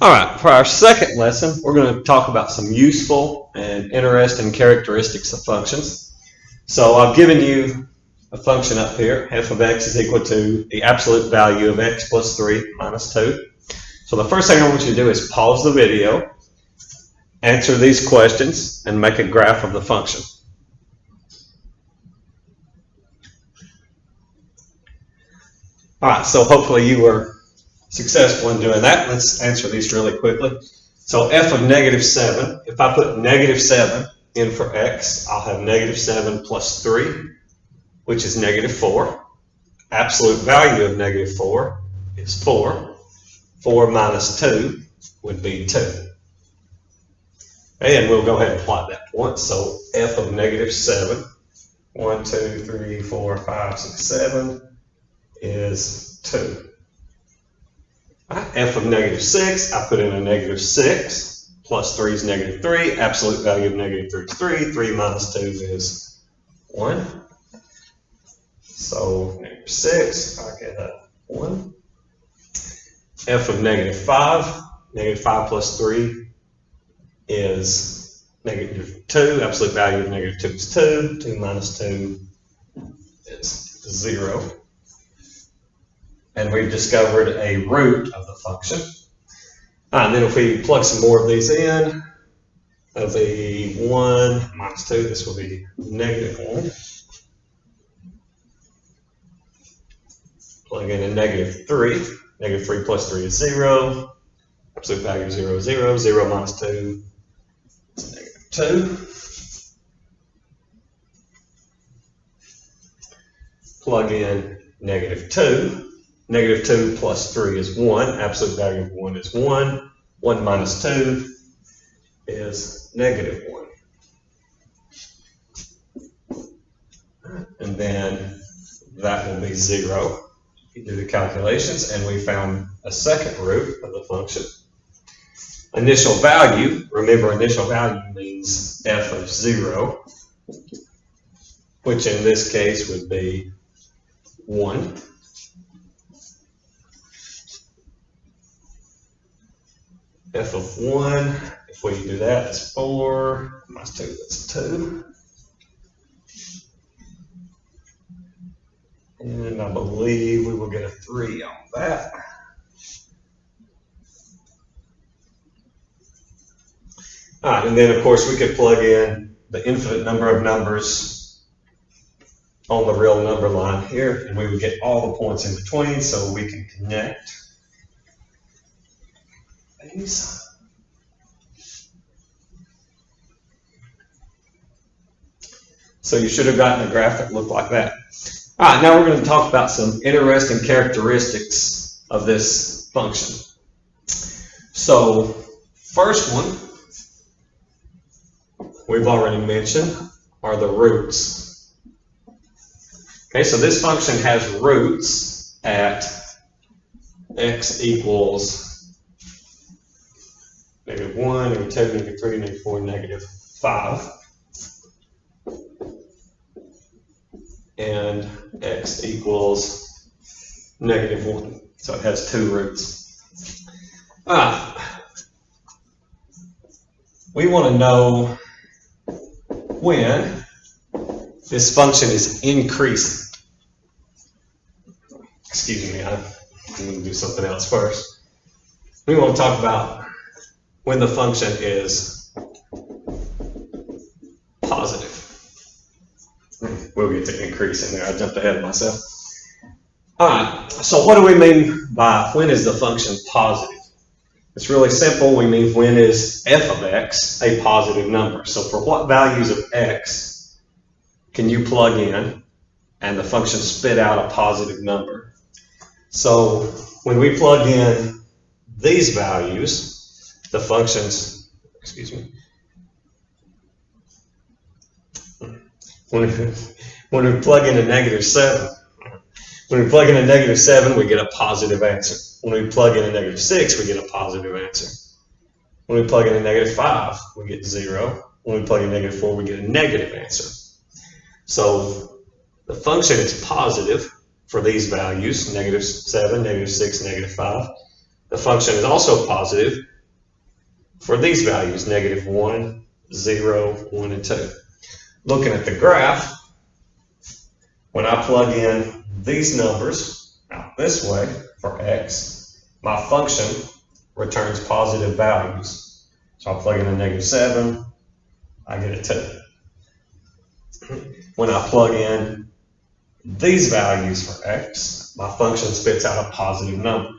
All right, for our second lesson, we're going to talk about some useful and interesting characteristics of functions. So I've given you a function up here. F of x is equal to the absolute value of x plus 3 minus 2. So the first thing I want you to do is pause the video, answer these questions, and make a graph of the function. All right, so hopefully you were successful in doing that. Let's answer these really quickly. So f of negative 7, if I put negative 7 in for x, I'll have negative 7 plus 3, which is negative 4. Absolute value of negative 4 is 4. 4 minus 2 would be 2. And we'll go ahead and plot that point. So f of negative 7, 1, 2, 3, 4, 5, 6, 7 is 2. F of negative 6, I put in a negative 6, plus 3 is negative 3, absolute value of negative 3 is 3, 3 minus 2 is 1. So negative 6, I get a 1. F of negative 5 plus 3 is negative 2, absolute value of negative 2 is 2, 2 minus 2 is 0. And we've discovered a root of the function. And then if we plug some more of these in, that'll be 1 minus 2, this will be negative 1. Plug in a negative 3. Negative 3 plus 3 is 0. Absolute value of 0 is 0. 0 minus 2 is negative 2. Plug in negative 2. Negative 2 plus 3 is 1. Absolute value of 1 is 1. 1 minus 2 is negative 1. And then that will be 0. You do the calculations, and we found a second root of the function. Initial value, remember initial value means f of 0, which in this case would be 1. F of 1, if we do that, it's 4, minus 2, that's 2. And I believe we will get a 3 on that. All right, and then of course we could plug in the infinite number of numbers on the real number line here, and we would get all the points in between, so we can connect these. So you should have gotten a graph that looked like that. All right, now we're going to talk about some interesting characteristics of this function. So first one we've already mentioned are the roots. Okay, so this function has roots at x equals negative 1, negative 2, negative 3, negative 4, negative 5. And x equals negative 1. So it has 2 roots. We want to know when this function is increasing. Excuse me, I'm going to do something else first. We want to talk about when the function is positive. We'll get to increase in there. I jumped ahead of myself. All right, so what do we mean by when is the function positive? It's really simple. We mean when is f of x a positive number. So for what values of x can you plug in and the function spit out a positive number? So when we plug in these values, the functions, when we plug in a negative 7, we get a positive answer. When we plug in a negative 6, we get a positive answer. When we plug in a negative 5, we get 0. When we plug in negative 4, we get a negative answer. So the function is positive for these values, negative 7, negative 6, negative 5. the function is also positive for these values, negative 1, 0, 1, and 2. Looking at the graph, when I plug in these numbers out this way for x, my function returns positive values. So I plug in a negative 7, I get a 2. When I plug in these values for x, my function spits out a positive number.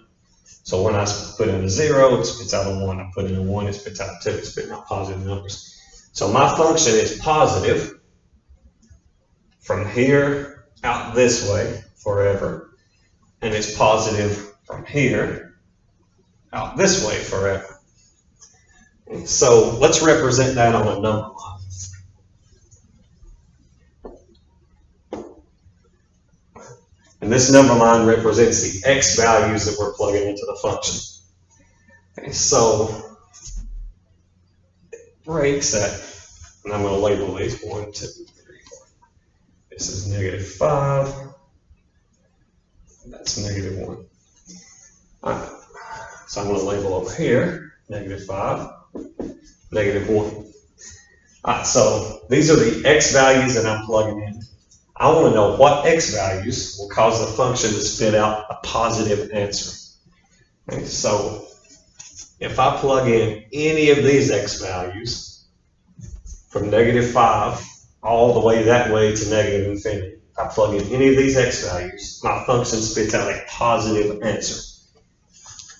So when I put in a 0, it spits out a 1. I put in a 1, it spits out a 2. It's spitting out positive numbers. So my function is positive from here out this way forever, and it's positive from here out this way forever. So let's represent that on a number line. And this number line represents the x values that we're plugging into the function. Okay, so it breaks that, and I'm going to label these 1, 2, 3, 4. This is negative 5. That's negative 1. All right. So I'm going to label over here negative 5, negative 1. All right, so these are the x values that I'm plugging in. I want to know what x values will cause the function to spit out a positive answer. Okay, so if I plug in any of these x values from negative 5 all the way that way to negative infinity, if I plug in any of these x values, my function spits out a positive answer.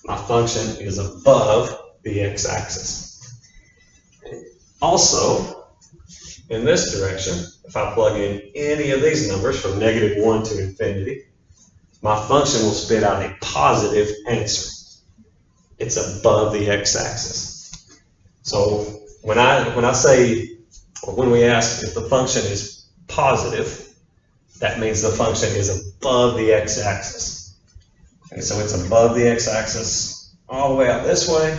My function is above the x-axis. Also, in this direction, if I plug in any of these numbers from negative 1 to infinity, my function will spit out a positive answer. It's above the x-axis. So when I say, or when we ask if the function is positive, that means the function is above the x-axis. Okay, so it's above the x-axis all the way out this way,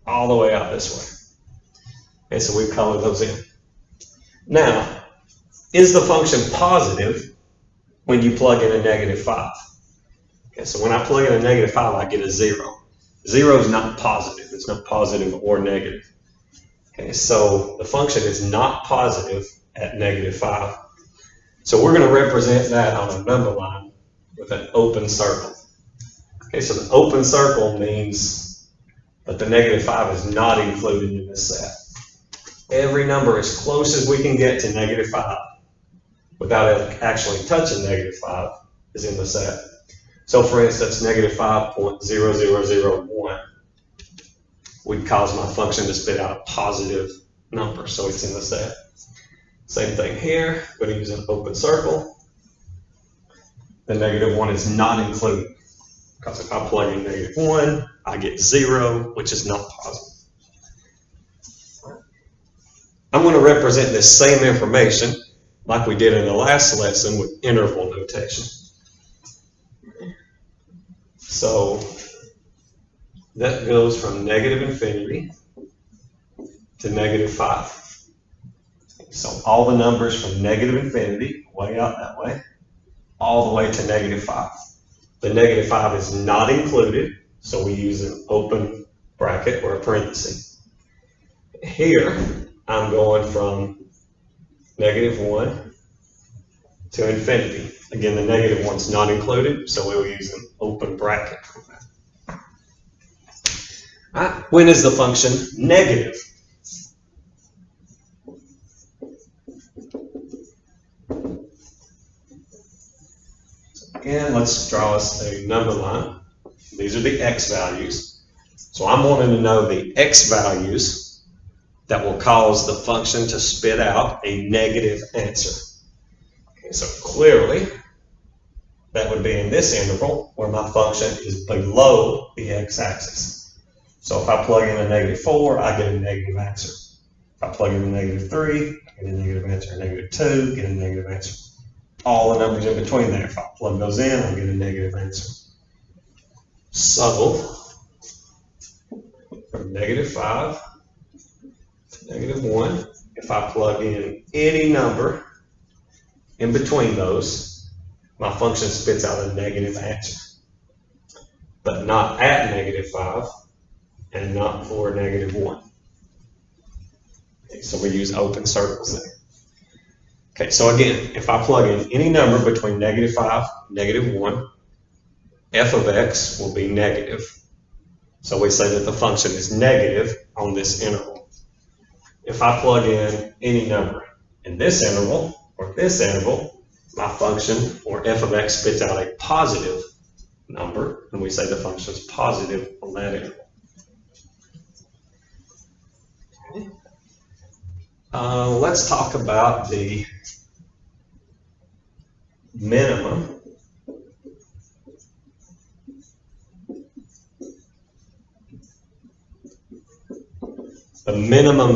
all the way out this way. Okay, so we've colored those in. Now, is the function positive when you plug in a negative 5? Okay, so when I plug in a negative 5, I get a 0. 0 is not positive. It's not positive or negative. Okay, so the function is not positive at negative 5. So we're going to represent that on a number line with an open circle. Okay, so the open circle means that the negative 5 is not included in this set. Every number as close as we can get to negative 5 without actually touching negative 5 is in the set. So for instance, negative 5.0001 would cause my function to spit out a positive number, so it's in the set. Same thing here, I'm going to use an open circle. The negative 1 is not included, because if I plug in negative 1, I get 0, which is not positive. I'm going to represent this same information like we did in the last lesson with interval notation. So that goes from negative infinity to negative 5. So all the numbers from negative infinity, way out that way, all the way to negative 5. The negative 5 is not included, so we use an open bracket or a parenthesis. Here, I'm going from negative 1 to infinity. Again, the negative 1's not included, so we'll use an open bracket. All right, when is the function negative? Again, let's draw us a number line. These are the x values. So I'm wanting to know the x values that will cause the function to spit out a negative answer. Okay, so clearly, that would be in this interval where my function is below the x-axis. So if I plug in a negative 4, I get a negative answer. If I plug in a negative 3, I get a negative answer. A negative 2, get a negative answer. All the numbers in between there, if I plug those in, I get a negative answer. So, from negative 5 to negative 1, if I plug in any number in between those, my function spits out a negative answer. but not at -5 and not for -1. Okay, so we use open circles there. Okay, so again, if I plug in any number between -5 and -1, f of x will be negative. So we say that the function is negative on this interval. If I plug in any number in this interval or this interval, my function, or f of x, spits out a positive number, and we say the function is positive on that interval. Okay. Let's talk about the minimum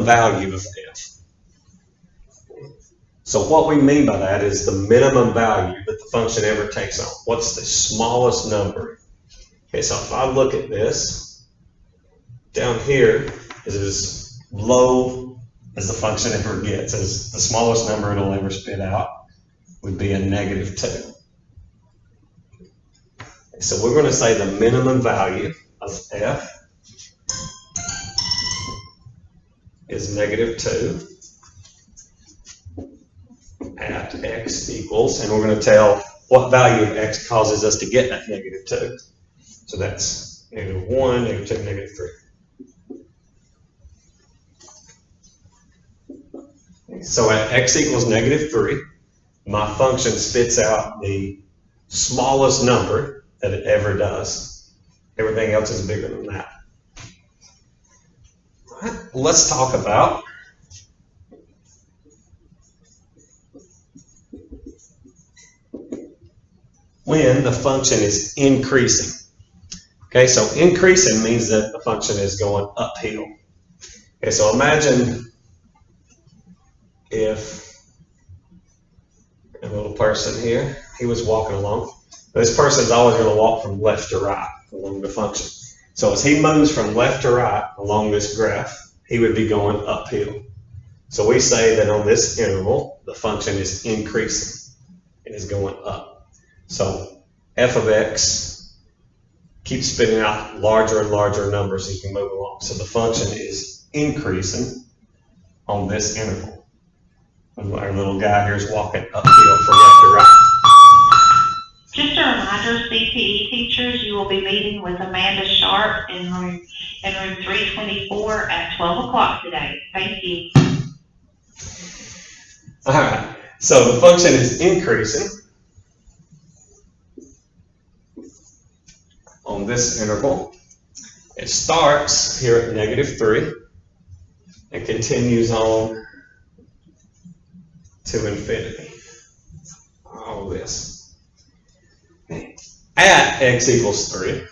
value of f. So what we mean by that is the minimum value that the function ever takes on. What's the smallest number? Okay, so if I look at this, down here is as low as the function ever gets, as the smallest number it'll ever spit out would be a -2. So we're going to say the minimum value of f is -2 at x equals, and we're going to tell what value of x causes us to get that -2. So that's -1, -2, -3. So at x equals -3, my function spits out the smallest number that it ever does. Everything else is bigger than that. All right, let's talk about when the function is increasing. Okay, so increasing means that the function is going uphill. Okay, so imagine if a little person here, he was walking along. This person is always going to walk from left to right along the function. So as he moves from left to right along this graph, he would be going uphill. So we say that on this interval, the function is increasing. It is going up. So f of x keeps spitting out larger and larger numbers as you move along. So the function is increasing on this interval. Our little guy here is walking uphill from left to right. Just a reminder, CTE teachers, you will be meeting with Amanda Sharp in room 324 at 12 o'clock today. Thank you. All right, so the function is increasing on this interval. It starts here at -3 and continues on to infinity. All this. At x equals 3,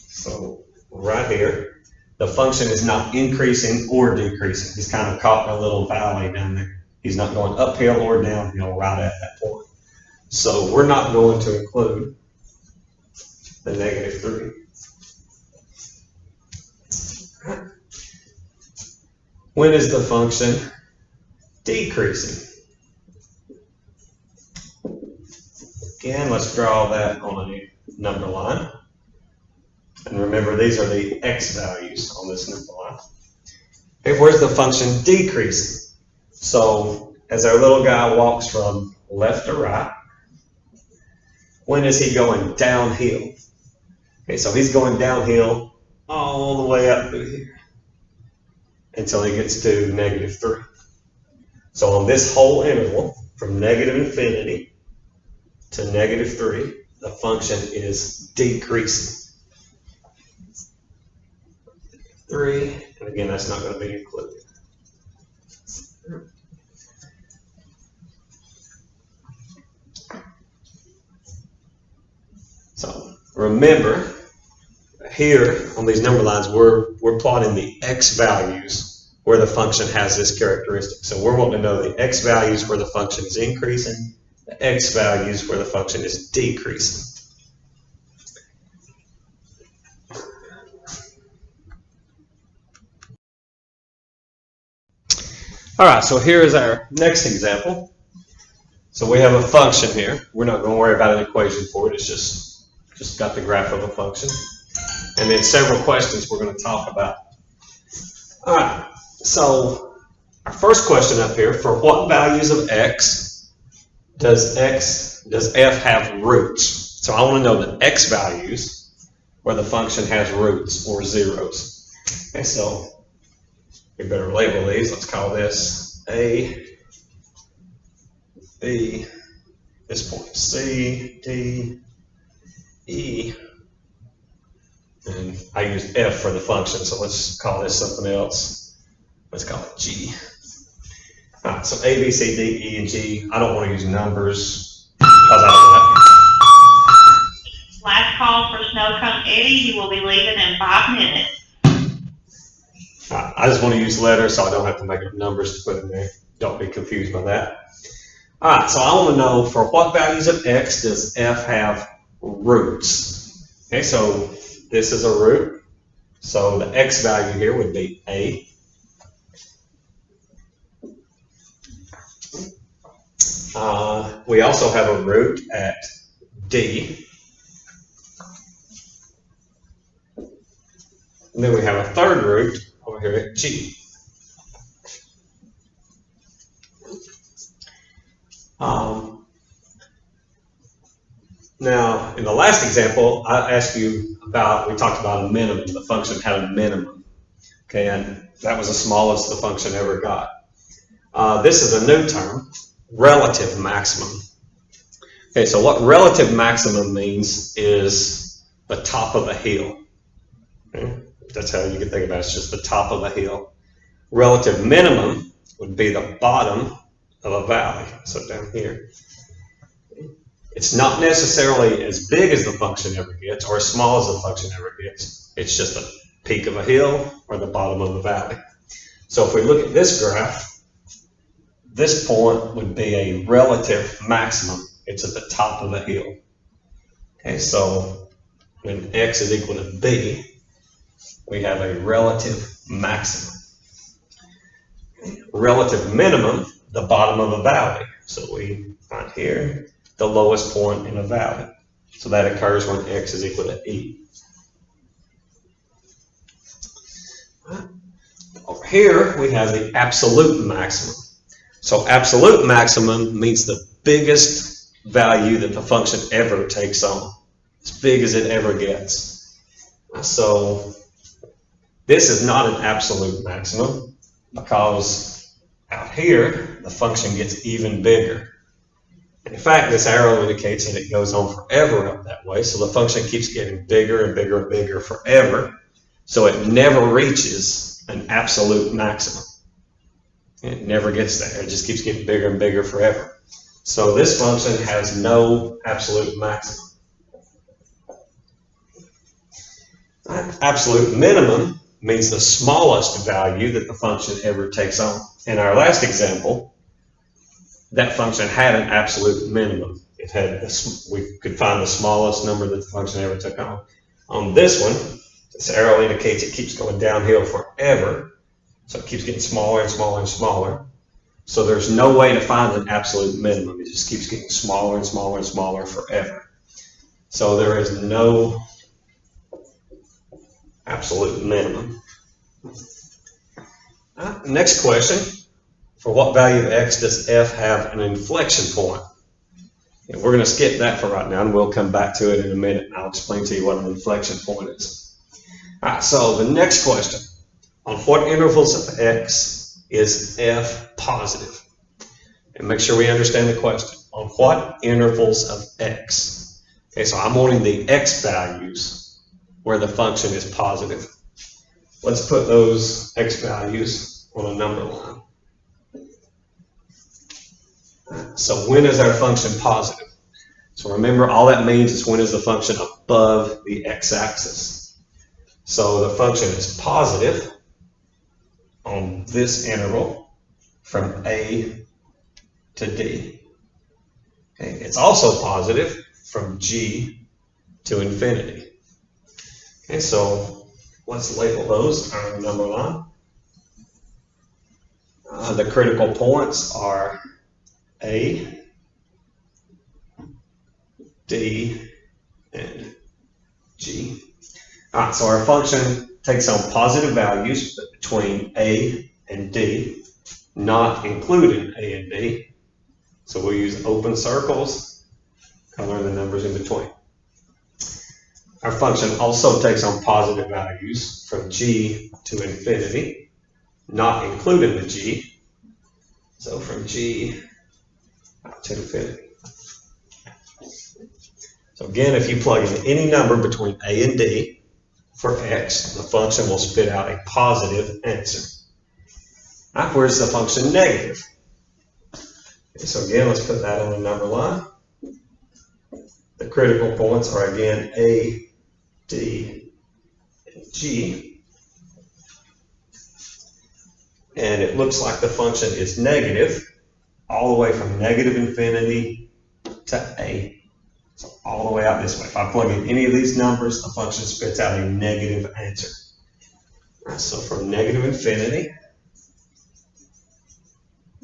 so right here, the function is not increasing or decreasing. He's kind of caught in a little valley down there. He's not going uphill or downhill right at that point. So we're not going to include the -3. When is the function decreasing? Again, let's draw that on a number line. And remember, these are the x values on this number line. Okay, where's the function decreasing? So as our little guy walks from left to right, when is he going downhill? Okay, so he's going downhill all the way up through here until he gets to -3. So on this whole interval, from -infinity to -3, the function is decreasing. 3, and again, that's not going to be included. So remember, here on these number lines, we're plotting the x values where the function has this characteristic. So we're wanting to know the x values where the function is increasing, the x values where the function is decreasing. All right, so here is our next example. So we have a function here. We're not going to worry about an equation for it. It's just just got the graph of a function. And then several questions we're going to talk about. All right, so our first question up here, for what values of x does f have roots? So I want to know the x values where the function has roots or zeros. Okay, so we better label these. Let's call this A, B, this point C, D, E, and I used F for the function, so let's call this something else. Let's call it G. All right, so A, B, C, D, E, and G. I don't want to use numbers because I don't know. Last call for Snow Cone Eddie. He will be leaving in 5 minutes. All right, I just want to use letters so I don't have to make up numbers to put in there. Don't be confused by that. All right, so I want to know for what values of x does f have roots? Okay, so this is a root. So the x value here would be A. We also have a root at D. And then we have a third root over here at G. Now, in the last example, I asked you about, we talked about a minimum. The function had a minimum. Okay, and that was the smallest the function ever got. This is a new term, relative maximum. Okay, so what relative maximum means is the top of a hill. Okay? That's how you can think about it. It's just the top of a hill. Relative minimum would be the bottom of a valley. So down here. It's not necessarily as big as the function ever gets or as small as the function ever gets. It's just the peak of a hill or the bottom of the valley. So if we look at this graph, this point would be a relative maximum. It's at the top of a hill. Okay, so when x is equal to b, we have a relative maximum. Relative minimum, the bottom of a valley. So we find here the lowest point in a valley. So that occurs when x is equal to e. Over here, we have the absolute maximum. So absolute maximum means the biggest value that the function ever takes on, as big as it ever gets. So this is not an absolute maximum because out here, the function gets even bigger. In fact, this arrow indicates that it goes on forever up that way, so the function keeps getting bigger and bigger and bigger forever, so it never reaches an absolute maximum. It never gets there. It just keeps getting bigger and bigger forever. So this function has no absolute maximum. Absolute minimum means the smallest value that the function ever takes on. In our last example, that function had an absolute minimum. It had we could find the smallest number that the function ever took on. On this one, this arrow indicates it keeps going downhill forever, so it keeps getting smaller and smaller and smaller. So there's no way to find an absolute minimum. It just keeps getting smaller and smaller and smaller forever. So there is no absolute minimum. Next question. For what value of x does f have an inflection point? And we're going to skip that for right now, and we'll come back to it in a minute, and I'll explain to you what an inflection point is. All right, so the next question. On what intervals of x is f positive? And make sure we understand the question. On what intervals of x? Okay, so I'm wanting the x values where the function is positive. Let's put those x values on a number line. So when is our function positive? So remember, all that means is when is the function above the x-axis. So the function is positive on this interval from A to D. Okay, it's also positive from G to infinity. Okay, so let's label those on our number line. The critical points are A, D, and G. All right, so our function takes on positive values between A and D, not including A and D. So we'll use open circles, color the numbers in between. Our function also takes on positive values from G to infinity, not including the G. So from G to infinity. So again, if you plug in any number between A and D for X, the function will spit out a positive answer. Now, where's the function negative? Okay, so again, let's put that on the number line. The critical points are again A, D, and G. And it looks like the function is negative, all the way from negative infinity to A. So all the way out this way. If I plug in any of these numbers, the function spits out a negative answer. All right, so from negative infinity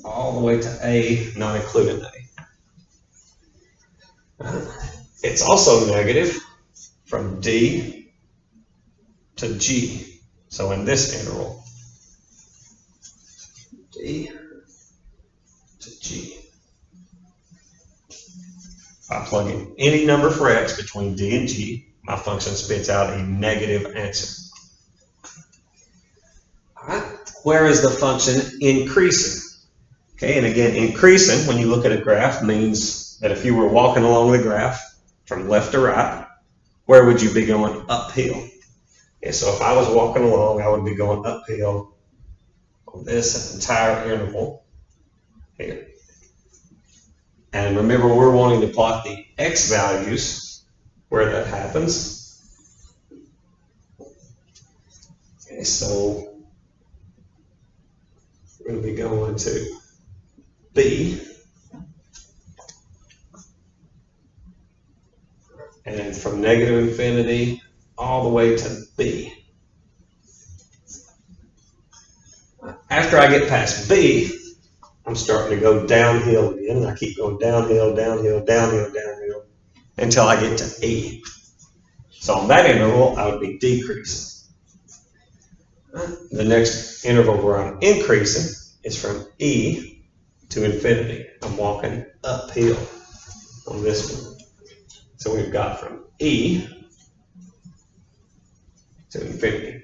all the way to A, not including A. It's also negative from D to G. So in this interval, D to G. If I plug in any number for X between D and G, my function spits out a negative answer. All right, where is the function increasing? Okay, and again, increasing, when you look at a graph, means that if you were walking along the graph from left to right, where would you be going? Uphill. Okay, so if I was walking along, I would be going uphill on this entire interval here. And remember, we're wanting to plot the X values where that happens. Okay, so we're going to be going to B, and from negative infinity all the way to B. After I get past B, I'm starting to go downhill again, and I keep going downhill, downhill, downhill, downhill, until I get to E. So on that interval, I would be decreasing. The next interval where I'm increasing is from E to infinity. I'm walking uphill on this one. So we've got from E to infinity.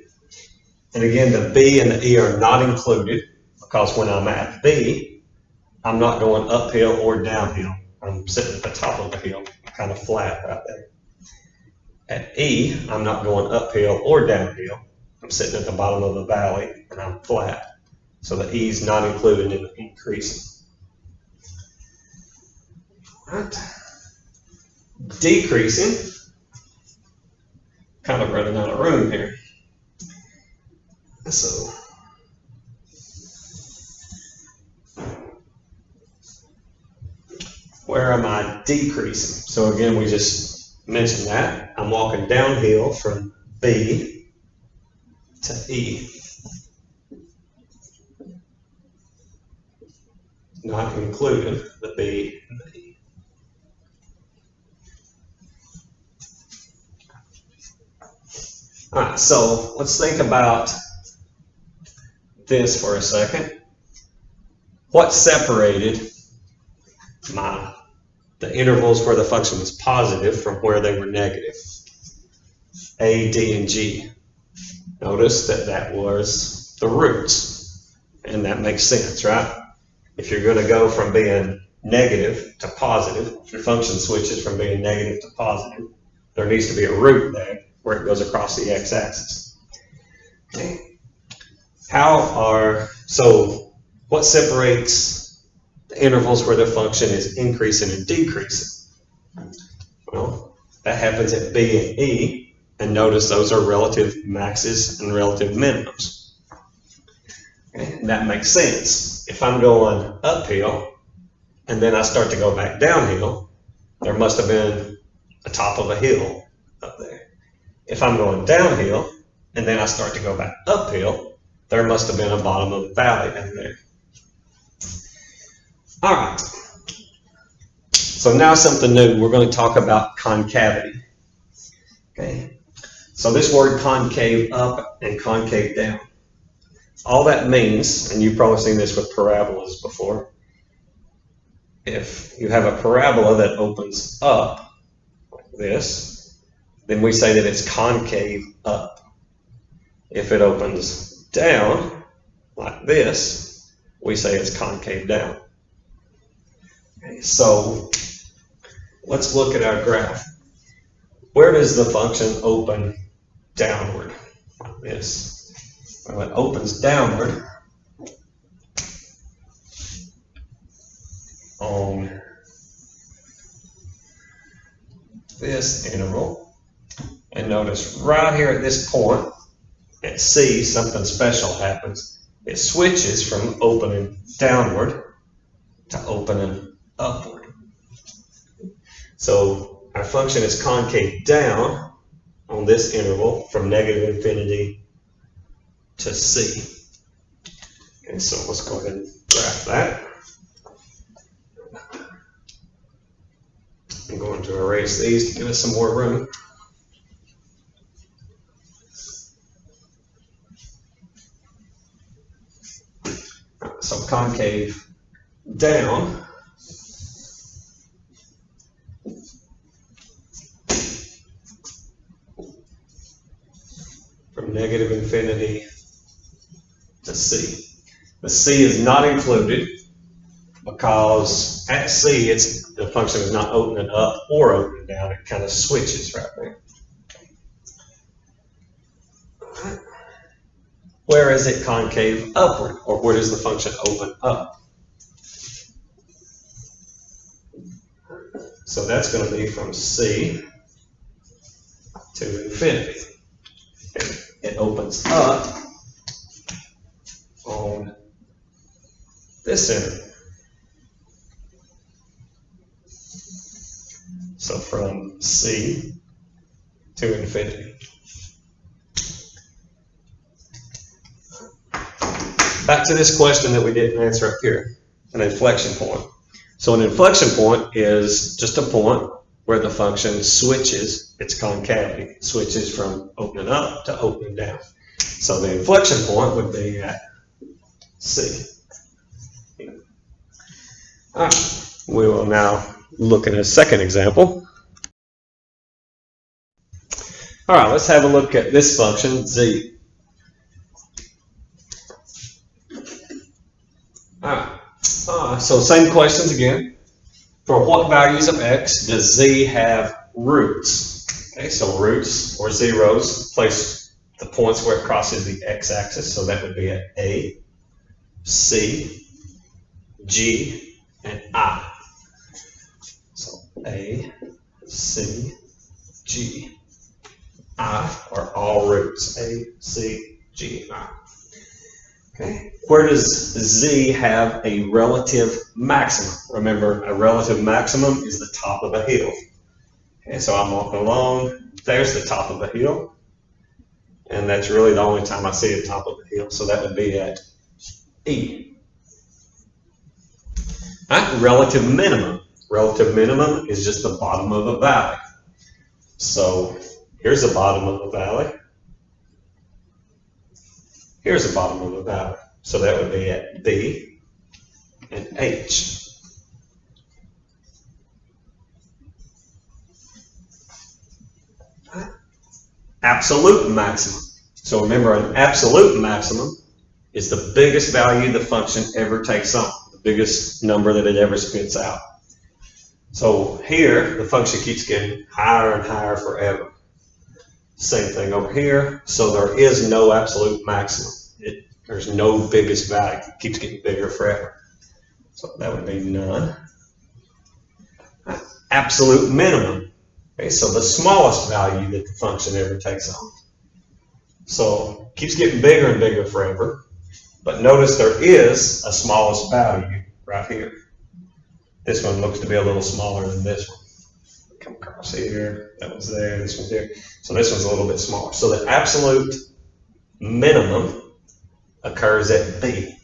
And again, the B and the E are not included because when I'm at B, I'm not going uphill or downhill. I'm sitting at the top of the hill, kind of flat right there. At E, I'm not going uphill or downhill. I'm sitting at the bottom of the valley and I'm flat. So the E is not included in the increasing. Right. Decreasing, kind of running out of room here. So where am I decreasing? So again, we just mentioned that. I'm walking downhill from B to E. Not including the B and the E. All right, so let's think about this for a second. What separated the intervals where the function was positive from where they were negative? A, D, and G. Notice that that was the roots, and that makes sense, right? If you're going to go from being negative to positive, if your function switches from being negative to positive, there needs to be a root there where it goes across the x-axis. Okay. So what separates the intervals where the function is increasing and decreasing? Well, that happens at B and E, and notice those are relative maxes and relative minimums. Okay. That makes sense. If I'm going uphill and then I start to go back downhill, there must have been a top of a hill up there. If I'm going downhill and then I start to go back uphill, there must have been a bottom of the valley down there. All right. So now something new. We're going to talk about concavity. Okay. So this word concave up and concave down, all that means, and you've probably seen this with parabolas before, if you have a parabola that opens up like this, then we say that it's concave up. If it opens down like this, we say it's concave down. Okay, so let's look at our graph. Where does the function open downward? This. Well, it opens downward on this interval. And notice right here at this point, at C, something special happens. It switches from opening downward to opening upward. So our function is concave down on this interval from negative infinity to C. Okay, so let's go ahead and graph that. I'm going to erase these to give us some more room. So concave down from negative infinity to C. The C is not included because at C the function is not opening up or opening down. It kind of switches right there. Where is it concave upward, or where does the function open up? So that's going to be from C to infinity. It opens up on this interval. So from C to infinity. Back to this question that we didn't answer up here, an inflection point. So an inflection point is just a point where the function switches its concavity, switches from opening up to opening down. So the inflection point would be at C. All right, we will now look at a second example. All right, let's have a look at this function, z. All right, so same questions again. For what values of x does z have roots? Okay, so roots or zeros, place the points where it crosses the x-axis, so that would be at A, C, G, and I. So A, C, G, I are all roots. A, C, G, I. Okay. Where does Z have a relative maximum? Remember, a relative maximum is the top of a hill. Okay, so I'm walking along, there's the top of a hill, and that's really the only time I see the top of the hill, so that would be at E. All right, relative minimum. Relative minimum is just the bottom of a valley. So here's the bottom of a valley. Here's the bottom of the valley. So that would be at B and H. Absolute maximum. So remember, an absolute maximum is the biggest value the function ever takes on, the biggest number that it ever spits out. So here, the function keeps getting higher and higher forever. Same thing over here. So there is no absolute maximum. There's no biggest value. It keeps getting bigger forever. So that would be none. Absolute minimum. Okay, so the smallest value that the function ever takes on. So it keeps getting bigger and bigger forever. But notice there is a smallest value right here. This one looks to be a little smaller than this one. Come across here, that one's there, this one's here. So this one's a little bit smaller. So the absolute minimum occurs at B.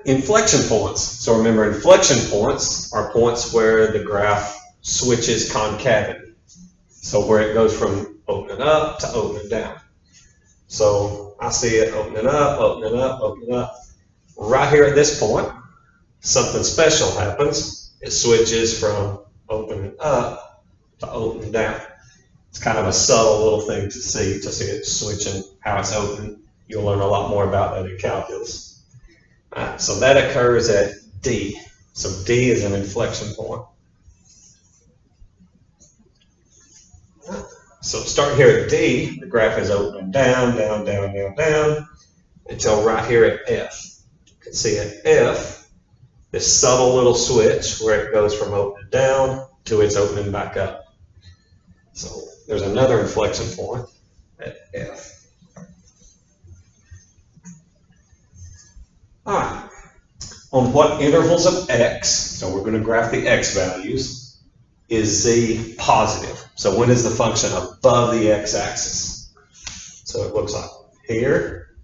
inflection points. So remember, inflection points are points where the graph switches concavity. So where it goes from opening up to opening down. So I see it opening up, opening up, opening up. Right here at this point, something special happens. It switches from opening up to opening down. It's kind of a subtle little thing to see it switching, how it's opening. You'll learn a lot more about that in calculus. So that occurs at D. So D is an inflection point. So start here at D, the graph is opening down, down, down, down, down, until right here at F. You can see at F, this subtle little switch where it goes from opening down to its opening back up. So there's another inflection point at F. All right, on what intervals of X, so we're going to graph the X values, is Z positive? So when is the function above the X-axis? So it looks like here,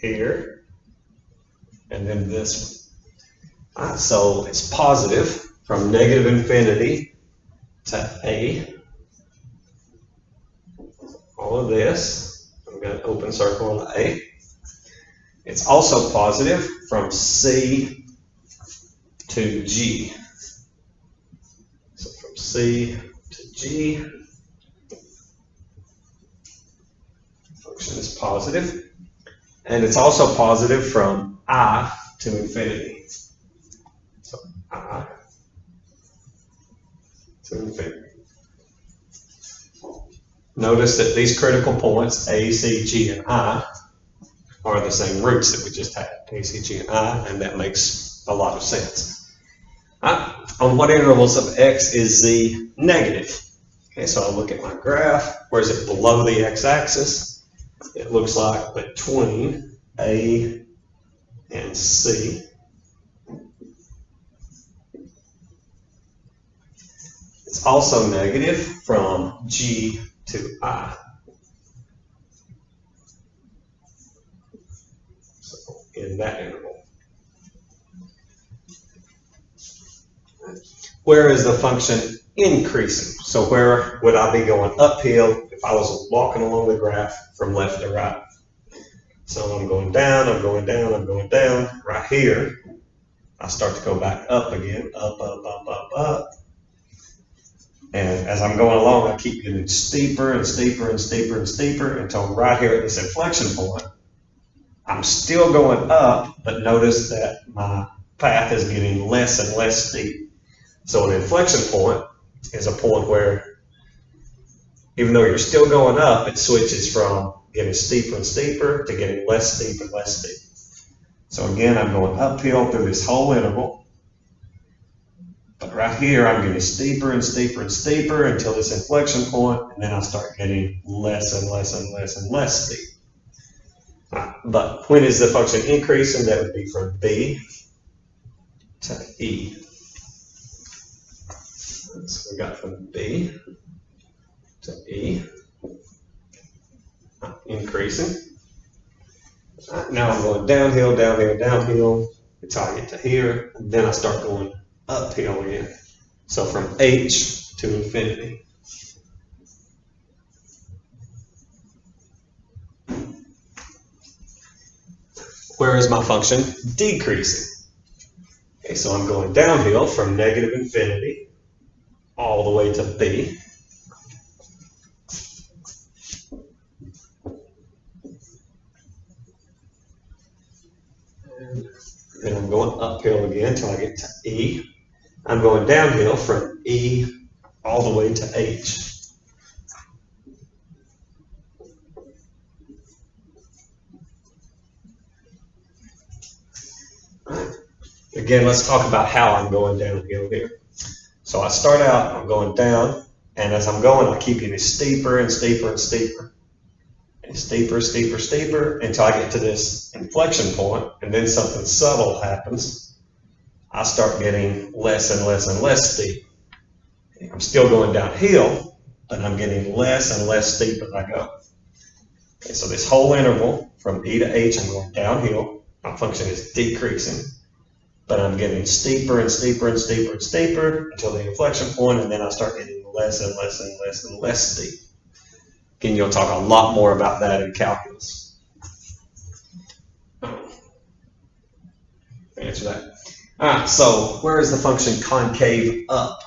here, and then this one. All right, so it's positive from negative infinity to A. All of this, I'm going to open circle on A. It's also positive from C to G. So from C to G, function is positive. And it's also positive from I to infinity. So I to infinity. Notice that these critical points, A, C, G, and I, are the same roots that we just had, A, C, G, and I, and that makes a lot of sense. On what intervals of X is Z negative? Okay, so I'll look at my graph. Where is it below the X-axis? It looks like between A and C. It's also negative from G to I. So in that interval. Where is the function increasing? So where would I be going uphill if I was walking along the graph from left to right? So I'm going down, I'm going down, I'm going down. Right here, I start to go back up again, up, up, up, up, up. And as I'm going along, I keep getting steeper and steeper and steeper and steeper until right here at this inflection point, I'm still going up, but notice that my path is getting less and less steep. So an inflection point is a point where even though you're still going up, it switches from getting steeper and steeper to getting less steep and less steep. So again, I'm going uphill through this whole interval. But right here, I'm getting steeper and steeper and steeper until this inflection point, and then I start getting less and less and less and less steep. But when is the function increasing? That would be from B to E. So we got from B to E, increasing. Now I'm going downhill, downhill, downhill until I get to here, and then I start going uphill again. So from H to infinity. Where is my function decreasing? Okay, so I'm going downhill from negative infinity all the way to B. And then I'm going uphill again until I get to E. I'm going downhill from E all the way to H. Right. Again, let's talk about how I'm going downhill here. So I start out, I'm going down, and as I'm going, I keep getting steeper and steeper and steeper. And steeper, steeper, steeper, until I get to this inflection point, and then something subtle happens. I start getting less and less and less steep. I'm still going downhill, but I'm getting less and less steep as I go. Okay, so this whole interval from E to H, I'm going downhill. my function is decreasing, but I'm getting steeper and steeper and steeper and steeper until the inflection point, and then I start getting less and less and less and less steep. Again, you'll talk a lot more about that in calculus. Answer that. All right, so where is the function concave up?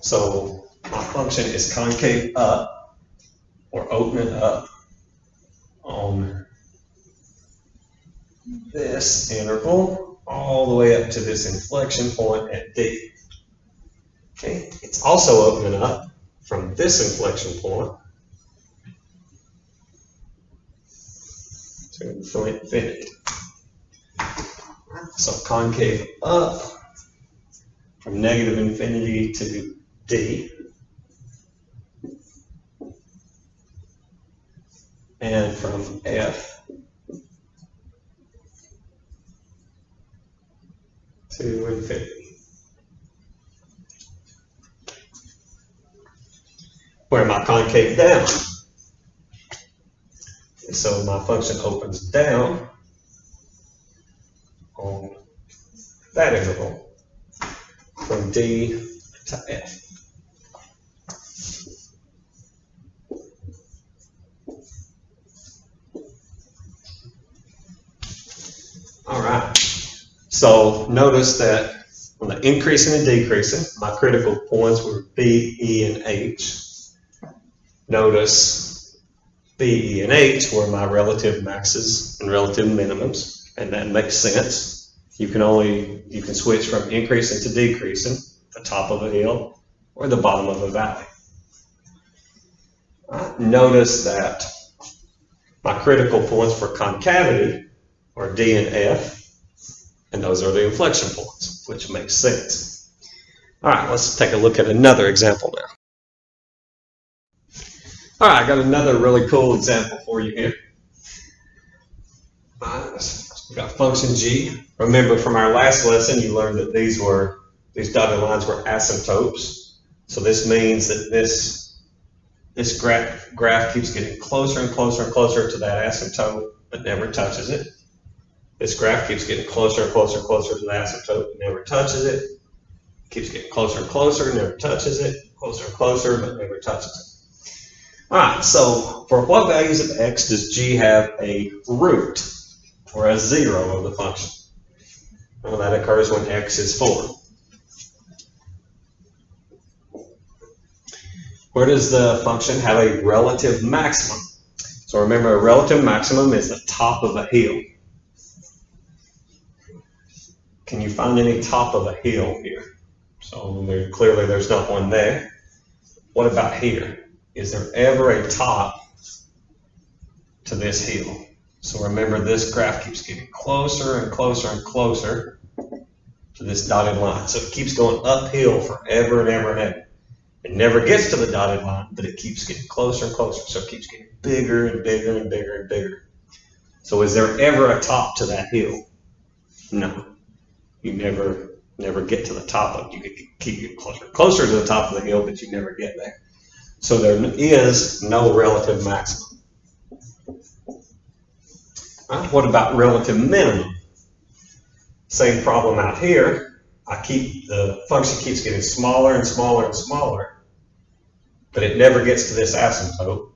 So my function is concave up, or opening up on this interval all the way up to this inflection point at D. Okay, it's also opening up from this inflection point to infinity. So concave up from negative infinity to D, and from F to infinity. Where am I concave down? So my function opens down on that interval from D to F. All right. So notice that on the increasing and decreasing, my critical points were B, E, and H. Notice B, E, and H were my relative maxes and relative minimums, and that makes sense. You can switch from increasing to decreasing, the top of a hill or the bottom of a valley. Notice that my critical points for concavity are D and F, and those are the inflection points, which makes sense. All right, let's take a look at another example now. All right, I got another really cool example for you here. We've got function g. Remember from our last lesson, you learned that these dotted lines were asymptotes. So this means that this graph keeps getting closer and closer and closer to that asymptote, but never touches it. This graph keeps getting closer and closer and closer to the asymptote, but never touches it. Keeps getting closer and closer, never touches it. Closer and closer, but never touches it. All right, so for what values of x does g have a root or a zero of the function? Well, that occurs when x is 4. Where does the function have a relative maximum? So remember, a relative maximum is the top of a hill. Can you find any top of a hill here? So clearly there's not one there. What about here? Is there ever a top to this hill? So remember, this graph keeps getting closer and closer and closer to this dotted line. So it keeps going uphill forever and ever and ever. It never gets to the dotted line, but it keeps getting closer and closer. So it keeps getting bigger and bigger and bigger and bigger. So is there ever a top to that hill? No. You never get to the top of it. You keep getting closer to the top of the hill, but you never get there. So there is no relative maximum. What about relative minimum? Same problem out here. The function keeps getting smaller and smaller and smaller, but it never gets to this asymptote,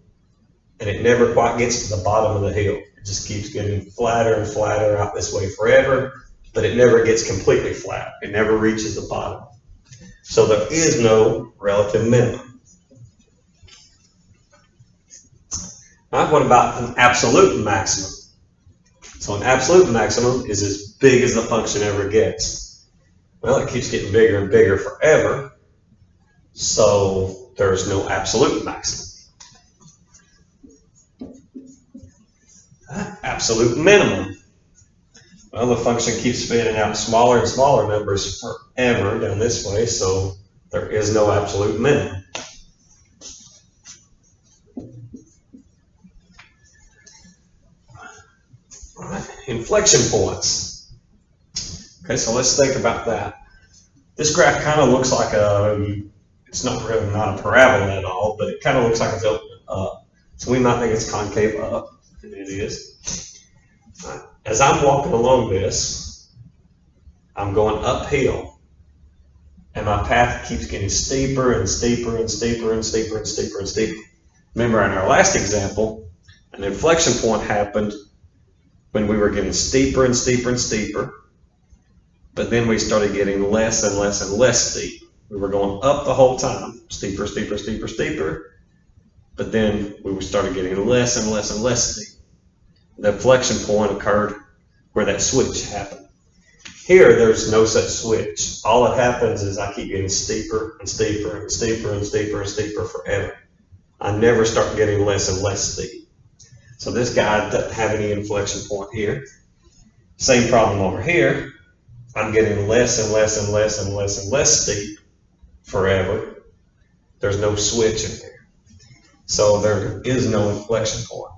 and it never quite gets to the bottom of the hill. It just keeps getting flatter and flatter out this way forever, but it never gets completely flat. It never reaches the bottom. So there is no relative minimum. What about an absolute maximum? So an absolute maximum is as big as the function ever gets. Well, it keeps getting bigger and bigger forever, so there's no absolute maximum. Absolute minimum. Well, the function keeps spitting out smaller and smaller numbers forever down this way, so there is no absolute minimum. Inflection points. Okay, so let's think about that. This graph kind of looks like it's not a parabola at all, but it kind of looks like it's opening up. So we might think it's concave up, and it is. as I'm walking along this, I'm going uphill, and my path keeps getting steeper and steeper and steeper and steeper and steeper and steeper. Remember in our last example, an inflection point happened when we were getting steeper and steeper and steeper, but then we started getting less and less and less steep. We were going up the whole time, steeper, steeper, steeper, steeper, but then we started getting less and less and less steep. The inflection point occurred where that switch happened. Here, there's no such switch. All that happens is I keep getting steeper and steeper and steeper and steeper and steeper forever. I never start getting less and less steep. So this guy doesn't have any inflection point here. Same problem over here. I'm getting less and less and less and less and less steep forever. There's no switch in here. So there is no inflection point.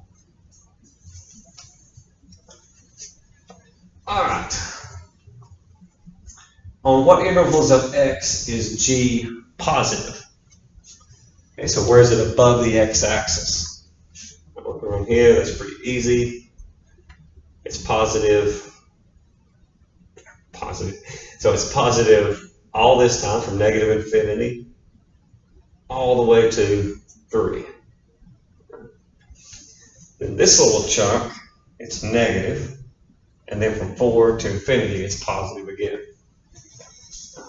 All right. On what intervals of x is g positive? Okay, so where is it above the x-axis? Look around here, that's pretty easy. It's positive. So it's positive all this time from negative infinity all the way to 3. Then this little chunk, it's negative, and then from 4 to infinity, it's positive again.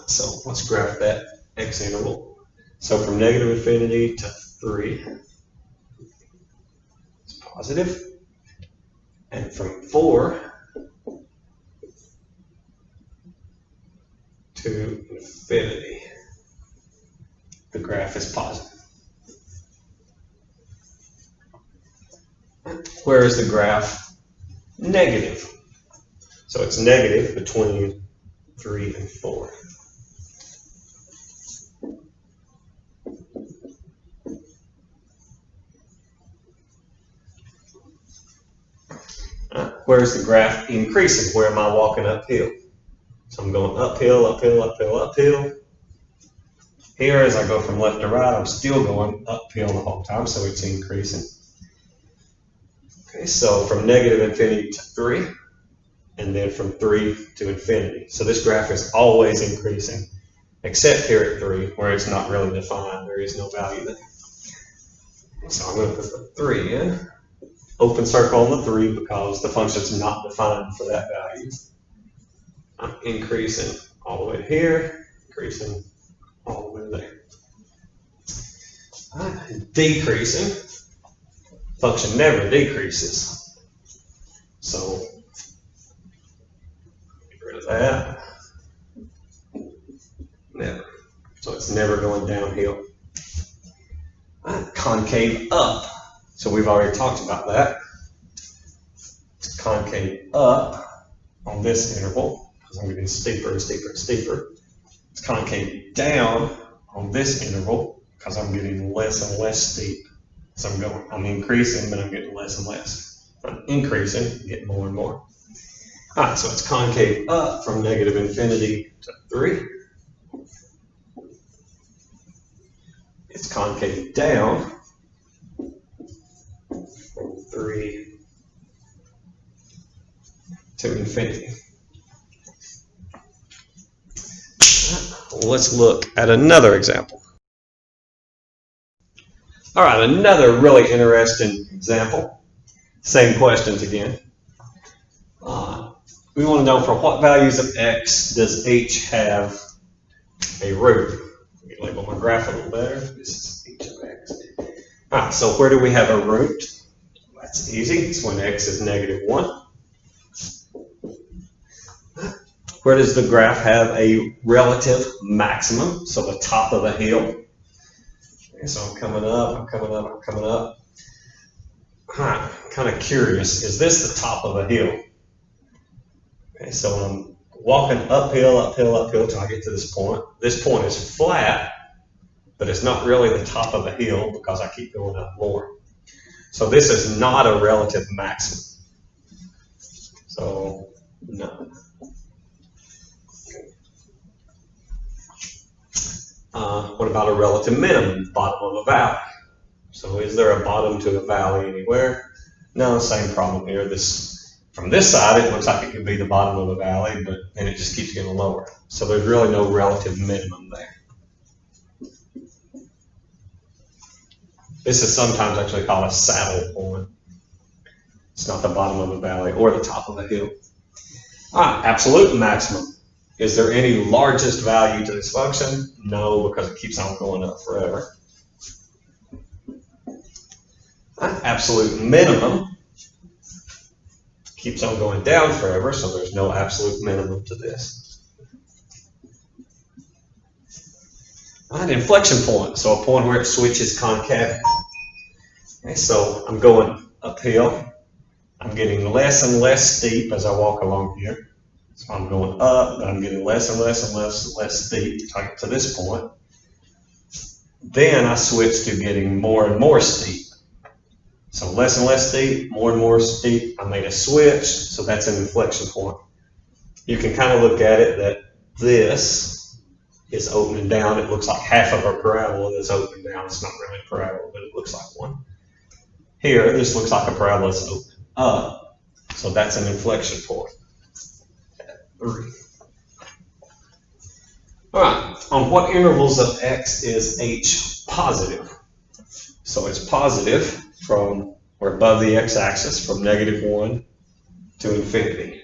So let's graph that x interval. So from negative infinity to 3, it's positive, and from 4 to infinity, the graph is positive. Where is the graph negative? So it's negative between 3 and 4. Where is the graph increasing? Where am I walking uphill? So I'm going uphill, uphill, uphill, uphill. Here, as I go from left to right, I'm still going uphill the whole time, so it's increasing. Okay, so from negative infinity to 3, and then from 3 to infinity. So this graph is always increasing, except here at 3, where it's not really defined. There is no value there. So I'm going to put the 3 in. Open circle on the 3 because the function's not defined for that value. I'm increasing all the way to here, increasing all the way to there. Decreasing. Function never decreases. So get rid of that. Never. So it's never going downhill. Concave up. So we've already talked about that. It's concave up on this interval because I'm getting steeper and steeper and steeper. It's concave down on this interval because I'm getting less and less steep. So I'm increasing, but I'm getting less and less. I'm increasing, getting more and more. All right, so it's concave up from negative infinity to 3. It's concave down from 3 to infinity. Let's look at another example. All right, another really interesting example. Same questions again. We want to know for what values of x does h have a root. Let me label my graph a little better. This is h of x. All right, so where do we have a root? That's easy. It's when x is negative 1. Where does the graph have a relative maximum? So the top of the hill. Okay, so I'm coming up, I'm coming up, I'm coming up. I'm kind of curious. Is this the top of a hill? Okay, so I'm walking uphill, uphill, uphill till I get to this point. This point is flat, but it's not really the top of a hill because I keep going up more. So this is not a relative maximum. So, no. What about a relative minimum, bottom of a valley? So is there a bottom to a valley anywhere? No, same problem here. This From this side, it looks like it could be the bottom of the valley, but then it just keeps getting lower. So there's really no relative minimum there. This is sometimes actually called a saddle point. It's not the bottom of a valley or the top of a hill. All right, absolute maximum. Is there any largest value to this function? No, because it keeps on going up forever. Absolute minimum keeps on going down forever, so there's no absolute minimum to this. An inflection point, so a point where it switches concavity. Okay, so I'm going uphill. I'm getting less and less steep as I walk along here. So I'm going up, but I'm getting less and less and less steep until I get to this point. Then I switch to getting more and more steep. So less and less steep, more and more steep. I made a switch, so that's an inflection point. You can kind of look at it that this is opening down. It looks like half of a parabola is opening down. It's not really a parabola, but it looks like one. Here, this looks like a parabola that's opening up. So that's an inflection point. 3. All right, on what intervals of x is h positive? So it's positive from, we're above the x-axis, from -1 to infinity.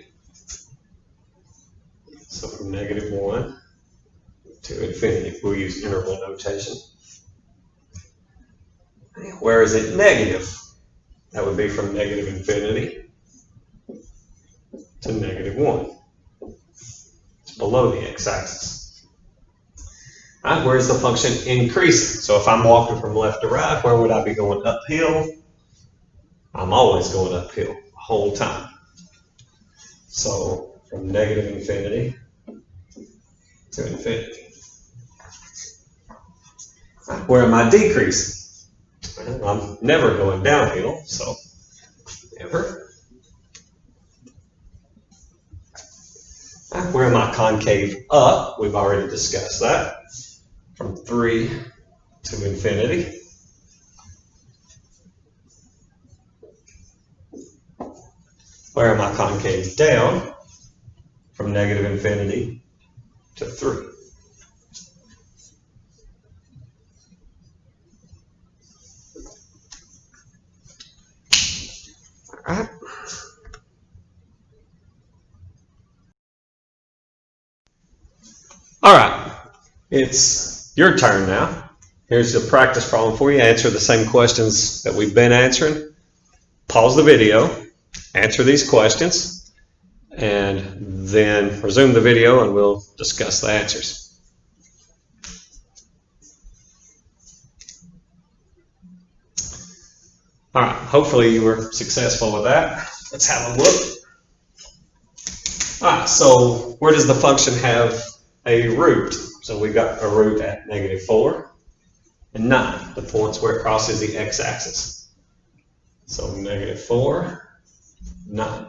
So from -1 to infinity, we'll use interval notation. Where is it negative? That would be from -infinity to -1. It's below the x-axis. All right, where's the function increasing? So if I'm walking from left to right, where would I be going? Uphill? I'm always going uphill the whole time. So from -infinity to infinity. All right, where am I decreasing? Well, I'm never going downhill, so never. All right, where am I concave up? We've already discussed that. From 3 to infinity. Where am I concave down? From -infinity to 3. All right. All right, it's your turn now. Here's a practice problem for you. Answer the same questions that we've been answering. Pause the video, answer these questions, and then resume the video and we'll discuss the answers. All right, hopefully you were successful with that. Let's have a look. All right, so where does the function have a root? So we got a root at -4 and 9, the points where it crosses the x-axis. So -4, 9.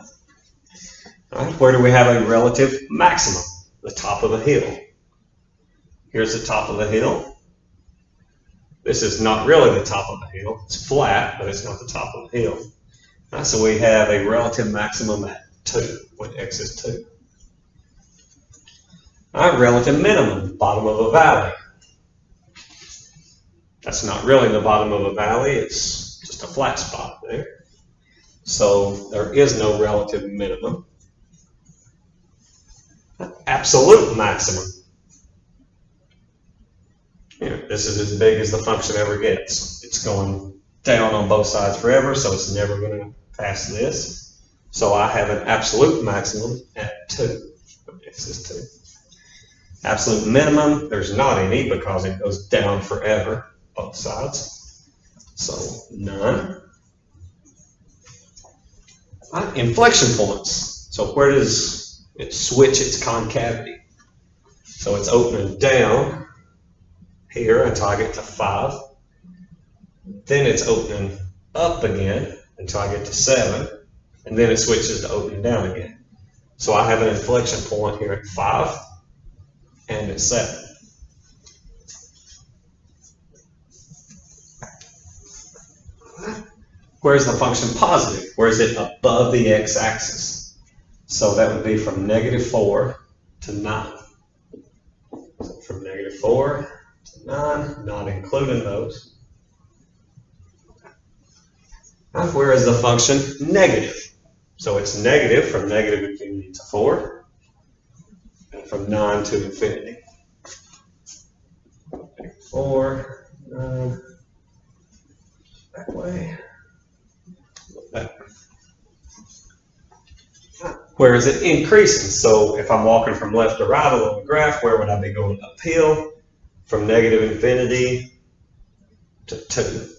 All right, where do we have a relative maximum? The top of the hill. Here's the top of the hill. This is not really the top of the hill. It's flat, but it's not the top of the hill. All right, so we have a relative maximum at 2, when x is 2. All right, relative minimum, bottom of a valley. That's not really the bottom of a valley, it's just a flat spot there. So there is no relative minimum. Absolute maximum. This is as big as the function ever gets. It's going down on both sides forever, so it's never going to pass this. So I have an absolute maximum at 2. X is 2. Absolute minimum, there's not any because it goes down forever, both sides. So none. Inflection points. So where does it switch its concavity? So it's opening down here until I get to 5. Then it's opening up again until I get to 7. And then it switches to opening down again. So I have an inflection point here at 5 and at 7. where's the function positive? Where is it above the x-axis? So that would be from -4 to 9. So from -4 to 9, not including those. Now, where is the function negative? So it's negative from -infinity to 4, and from 9 to infinity. 4, 9, that way, that way. Where is it increasing? So if I'm walking from left to right along the graph, where would I be going uphill? From -infinity to 2.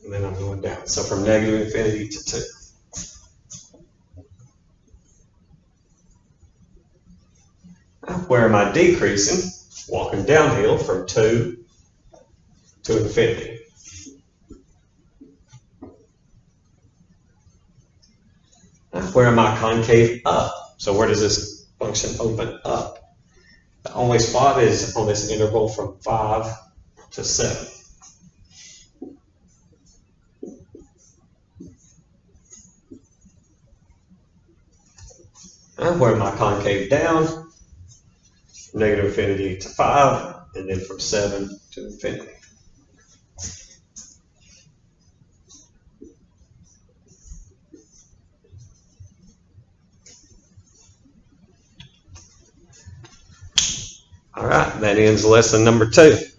And then I'm going down. So from -infinity to 2. Where am I decreasing? Walking downhill from 2 to infinity. Where am I concave up? So where does this function open up? The only spot is on this interval from 5 to 7. Where am I concave down? -infinity to 5, and then from 7 to infinity. All right, that ends lesson number 2.